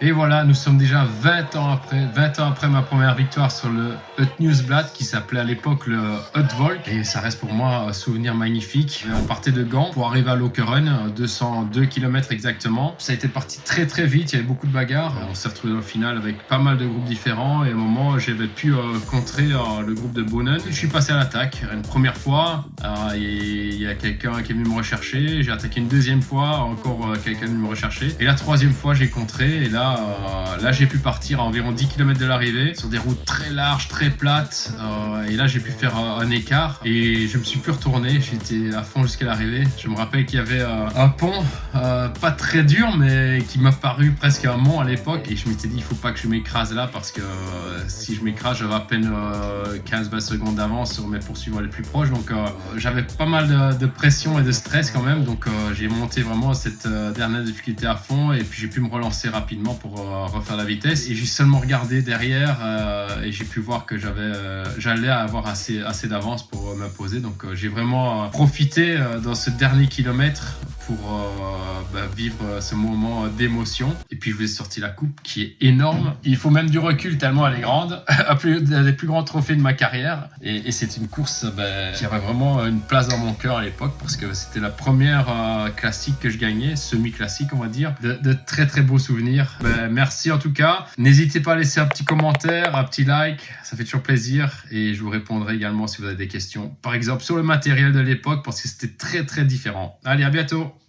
Et voilà, nous sommes déjà 20 ans après ma première victoire sur le Hut Newsblad qui s'appelait à l'époque le Hut Volk. Et ça reste pour moi un souvenir magnifique. On partait de Gand pour arriver à Lokeren, 202 km exactement. Ça a été parti très très vite, il y avait beaucoup de bagarres. On s'est retrouvé dans le final avec pas mal de groupes différents et à un moment j'avais pu contrer le groupe de Bonen. Je suis passé à l'attaque une première fois, il y a quelqu'un qui est venu me rechercher. J'ai attaqué une deuxième fois, encore quelqu'un est venu me rechercher. Et la troisième fois j'ai contré et là j'ai pu partir à environ 10 km de l'arrivée sur des routes très larges, très plates. Et là j'ai pu faire un écart et je me suis plus retourné. J'étais à fond jusqu'à l'arrivée. Je me rappelle qu'il y avait un pont pas très dur mais qui m'a paru presque un mont à l'époque et je m'étais dit il faut pas que je m'écrase là parce que si je m'écrase j'avais à peine 15-20 secondes d'avance sur mes poursuivants les plus proches. Donc j'avais pas mal de pression et de stress quand même. Donc j'ai monté vraiment cette dernière difficulté à fond et puis j'ai pu me relancer rapidement pour refaire la vitesse et j'ai seulement regardé derrière et j'ai pu voir que j'allais avoir assez d'avance pour m'imposer. Donc j'ai vraiment profité dans ce dernier kilomètre pour vivre ce moment d'émotion. Et puis je vous ai sorti la coupe qui est énorme. Il faut même du recul tellement elle est grande. Un des plus grands trophées de ma carrière. Et c'est une course qui avait vraiment une place dans mon cœur à l'époque parce que c'était la première classique que je gagnais, semi-classique on va dire. De très très beaux souvenirs. Merci en tout cas. N'hésitez pas à laisser un petit commentaire, un petit like. Ça fait toujours plaisir. Et je vous répondrai également si vous avez des questions. Par exemple sur le matériel de l'époque parce que c'était très très différent. Allez, à bientôt.